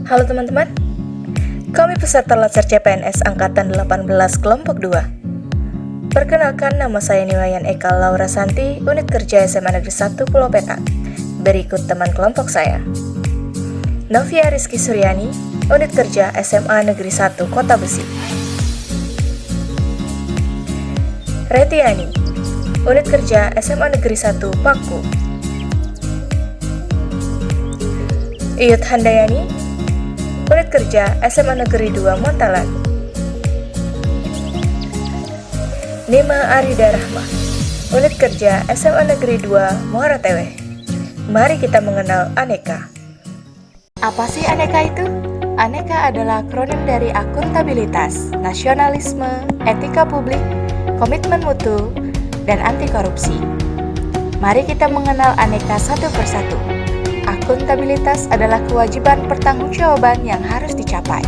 Halo teman-teman, kami peserta Latsar CPNS Angkatan 18 Kelompok 2. Perkenalkan, nama saya Niwayan Eka Laura Santi, Unit Kerja SMA Negeri 1 Pulau Peta. Berikut teman kelompok saya. Novia Rizky Suryani, Unit Kerja SMA Negeri 1 Kota Besi. Retiani, Unit Kerja SMA Negeri 1 Paku. Iyut Handayani, Unit Kerja SMA Negeri 2 Montalan. Nima Arida Rahma, Unit Kerja SMA Negeri 2 Muara Tewe. Mari kita mengenal Aneka. Apa sih Aneka itu? Aneka adalah akronim dari akuntabilitas, nasionalisme, etika publik, komitmen mutu, dan anti korupsi. Mari kita mengenal Aneka satu persatu. Akuntabilitas adalah kewajiban pertanggungjawaban yang harus dicapai.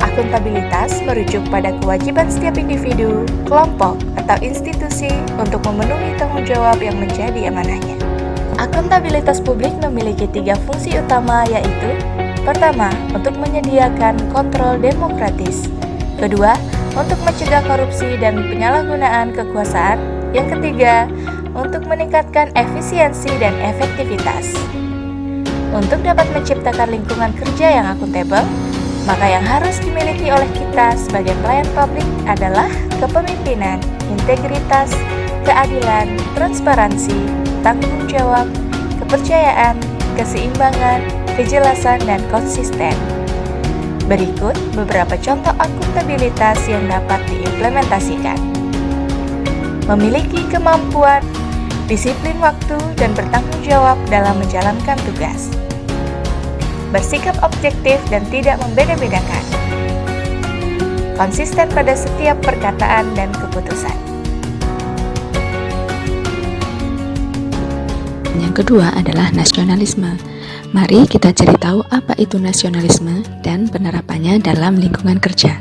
Akuntabilitas merujuk pada kewajiban setiap individu, kelompok, atau institusi untuk memenuhi tanggung jawab yang menjadi amanahnya. Akuntabilitas publik memiliki 3 fungsi utama, yaitu: pertama, untuk menyediakan kontrol demokratis; kedua, untuk mencegah korupsi dan penyalahgunaan kekuasaan; yang ketiga, untuk meningkatkan efisiensi dan efektivitas. Untuk dapat menciptakan lingkungan kerja yang akuntabel, maka yang harus dimiliki oleh kita sebagai pelayan publik adalah kepemimpinan, integritas, keadilan, transparansi, tanggung jawab, kepercayaan, keseimbangan, kejelasan, dan konsisten. Berikut beberapa contoh akuntabilitas yang dapat diimplementasikan. Memiliki kemampuan, disiplin waktu, dan bertanggung jawab dalam menjalankan tugas. Bersikap objektif dan tidak membeda-bedakan. Konsisten pada setiap perkataan dan keputusan. Yang kedua adalah nasionalisme. Mari kita cari tahu apa itu nasionalisme dan penerapannya dalam lingkungan kerja.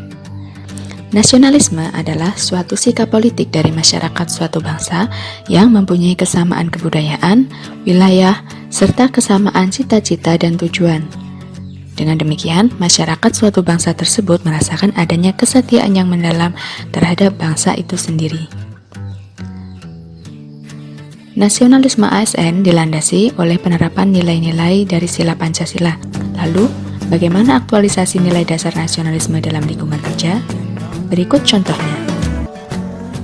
Nasionalisme adalah suatu sikap politik dari masyarakat suatu bangsa yang mempunyai kesamaan kebudayaan, wilayah, serta kesamaan cita-cita dan tujuan. Dengan demikian, masyarakat suatu bangsa tersebut merasakan adanya kesetiaan yang mendalam terhadap bangsa itu sendiri. Nasionalisme ASN dilandasi oleh penerapan nilai-nilai dari sila Pancasila. Lalu, bagaimana aktualisasi nilai dasar nasionalisme dalam lingkungan kerja? Berikut contohnya.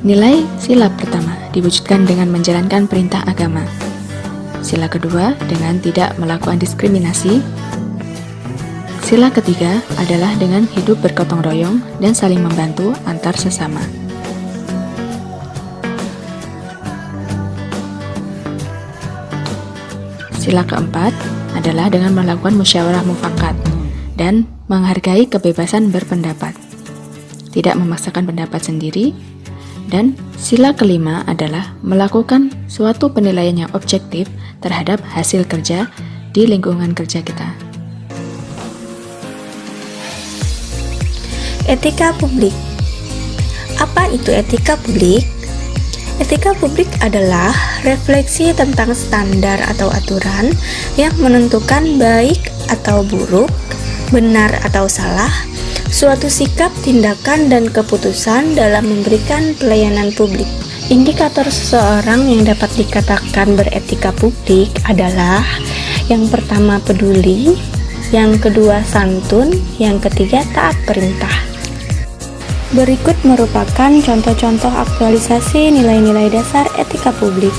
Nilai sila pertama diwujudkan dengan menjalankan perintah agama. Sila kedua dengan tidak melakukan diskriminasi. Sila ketiga adalah dengan hidup bergotong royong dan saling membantu antar sesama. Sila keempat adalah dengan melakukan musyawarah mufakat dan menghargai kebebasan berpendapat, tidak memaksakan pendapat sendiri. Dan sila kelima adalah melakukan suatu penilaian yang objektif terhadap hasil kerja di lingkungan kerja kita. Etika publik. Apa itu etika publik? Etika publik adalah refleksi tentang standar atau aturan yang menentukan baik atau buruk, benar atau salah, suatu sikap, tindakan, dan keputusan dalam memberikan pelayanan publik. Indikator seseorang yang dapat dikatakan beretika publik adalah: yang pertama peduli, yang kedua santun, yang ketiga taat perintah. Berikut merupakan contoh-contoh aktualisasi nilai-nilai dasar etika publik.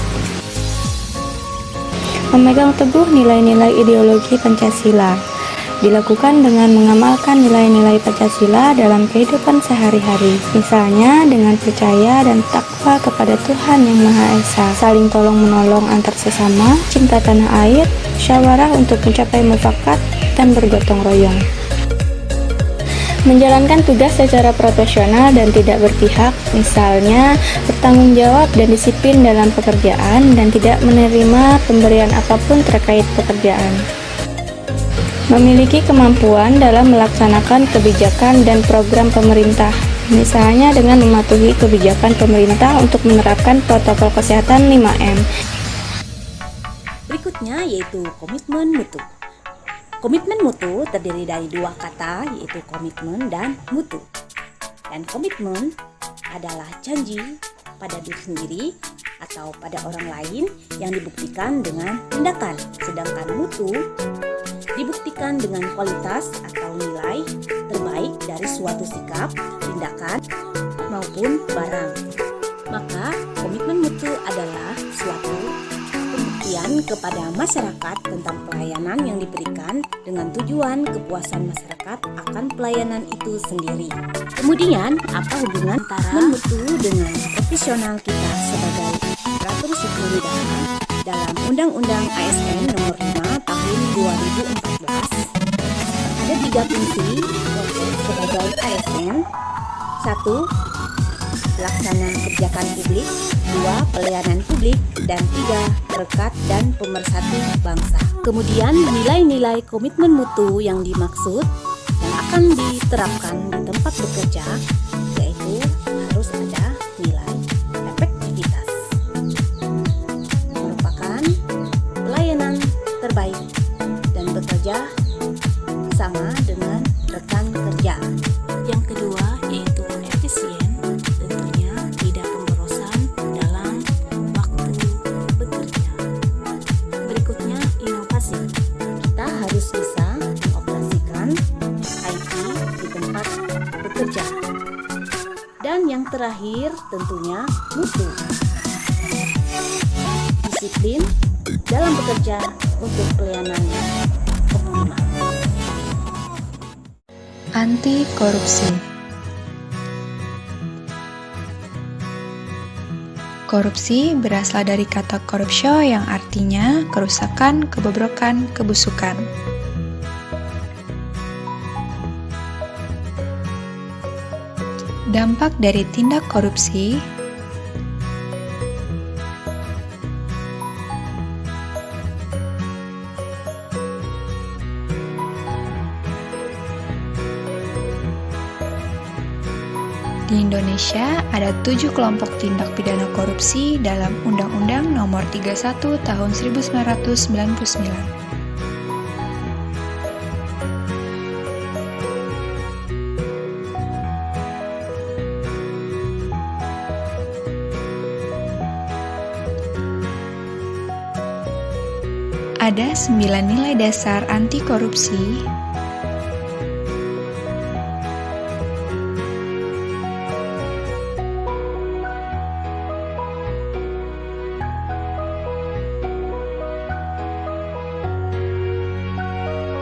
Memegang teguh nilai-nilai ideologi Pancasila dilakukan dengan mengamalkan nilai-nilai Pancasila dalam kehidupan sehari-hari, misalnya dengan percaya dan takwa kepada Tuhan Yang Maha Esa, saling tolong-menolong antar sesama, cinta tanah air, musyawarah untuk mencapai mufakat, dan bergotong royong. Menjalankan tugas secara profesional dan tidak berpihak, misalnya bertanggung jawab dan disiplin dalam pekerjaan dan tidak menerima pemberian apapun terkait pekerjaan. Memiliki kemampuan dalam melaksanakan kebijakan dan program pemerintah, misalnya dengan mematuhi kebijakan pemerintah untuk menerapkan protokol kesehatan 5M. Berikutnya yaitu komitmen mutu. Komitmen mutu terdiri dari dua kata, yaitu komitmen dan mutu. Dan komitmen adalah janji pada diri sendiri atau pada orang lain yang dibuktikan dengan tindakan. Sedangkan mutu dibuktikan dengan kualitas atau nilai terbaik dari suatu sikap, tindakan, maupun barang. Maka komitmen mutu adalah suatu pembuktian kepada masyarakat tentang pelayanan yang diberikan dengan tujuan kepuasan masyarakat akan pelayanan itu sendiri. Kemudian, apa hubungan antara mutu dengan profesional kita sebagai aparatur sipil negara dalam Undang-Undang ASN Nomor 5 Tahun 2014? Ada 3 fungsi sebagai ASN. 1. Pelaksana kebijakan publik, 2. Pelayanan publik, dan 3. Perekat dan pemersatu bangsa. Kemudian nilai-nilai komitmen mutu yang dimaksud yang akan diterapkan di tempat bekerja, yaitu harus ada nilai efektivitas, merupakan pelayanan terbaik dan bekerja sama dengan rekan kerja. Yang kedua yaitu efisien, tentunya tidak pemborosan dalam waktu bekerja. Berikutnya inovasi. Kita harus bisa mengoperasikan IT di tempat bekerja. Dan yang terakhir tentunya mutu. Disiplin dalam bekerja untuk pelayanan optimal. Anti korupsi. Korupsi berasal dari kata corruptio yang artinya kerusakan, kebobrokan, kebusukan. Dampak dari tindak korupsi di Indonesia ada 7 kelompok tindak pidana korupsi dalam Undang-Undang Nomor 31 Tahun 1999. Ada 9 nilai dasar anti korupsi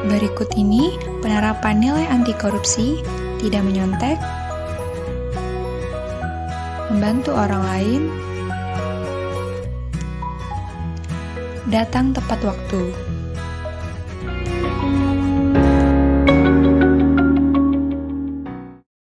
Berikut ini penerapan nilai anti korupsi, tidak menyontek, membantu orang lain, datang tepat waktu.